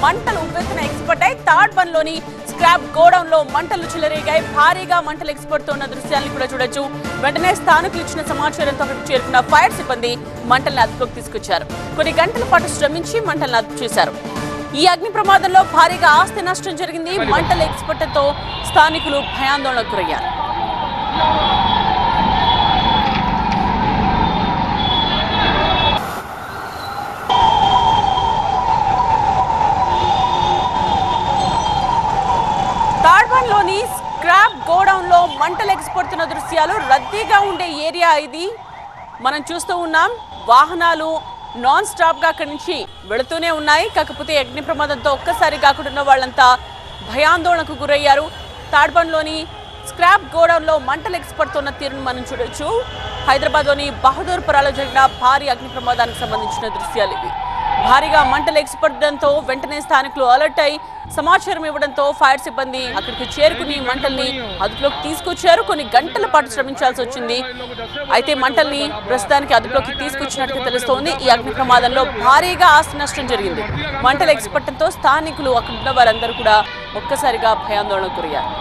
మంటలు ఉవ్వెత్తున ఎక్స్పర్ట్ అయి తాడ్బన్లోని స్క్రాప్ గోడౌన్ లో మంటలు చెలరేగాయి. భారీగా మంటలు ఎక్స్పర్ట్ ఉన్న దృశ్యాలను కూడా చూడొచ్చు. వెంటనే స్థానికులు ఇచ్చిన సమాచారంతో అక్కడికి చేరుకున్న ఫైర్ సిబ్బంది మంటలను అదుపులోకి తీసుకొచ్చారు. కొన్ని గంటల పాటు శ్రమించి మంటలను అదుపు చేశారు. ఈ అగ్ని ప్రమాదంలో భారీగా ఆస్తి నష్టం జరిగింది. మంటల ఎక్స్పర్ట్తో స్థానికులు భయాందోళనకు గురయ్యారు. తాడ్బన్లోని స్క్రాప్ గోడౌన్ లో మంటలు ఎగిసిపడుతున్న దృశ్యాలు. రద్దీగా ఉండే ఏరియా ఇది మనం చూస్తూ ఉన్నాం. వాహనాలు నాన్ స్టాప్ గా అక్కడి నుంచి వెళుతూనే ఉన్నాయి. కాకపోతే అగ్ని ప్రమాదంతో ఒక్కసారిగా అక్కడ ఉన్న వాళ్ళంతా భయాందోళనకు గురయ్యారు. తాడ్బన్లోని స్క్రాప్ గోడౌన్ లో మంటలు ఎగిసిపడుతున్న తీరును మనం చూడొచ్చు. హైదరాబాద్లోని బహదూర్పురాలో జరిగిన భారీ అగ్ని ప్రమాదానికి సంబంధించిన దృశ్యాలు ఇవి. భారీగా మంటలు ఎగిసిపడడంతో వెంటనే స్థానికులు అలర్ట్ అయి సమాచారం ఇవ్వడంతో ఫైర్ సిబ్బంది అక్కడికి చేరుకుని మంటల్ని అదుపులోకి తీసుకొచ్చారు. కొన్ని గంటల పాటు శ్రమించాల్సి వచ్చింది. అయితే మంటల్ని ప్రస్తుతానికి అదుపులోకి తీసుకొచ్చినట్టు తెలుస్తోంది. ఈ అగ్ని ప్రమాదంలో భారీగా ఆస్తి నష్టం జరిగింది. మంటలు ఎగిసిపడడంతో స్థానికులు అక్కడ ఉన్న వారందరూ కూడా ఒక్కసారిగా భయాందోళనకు గురయ్యారు.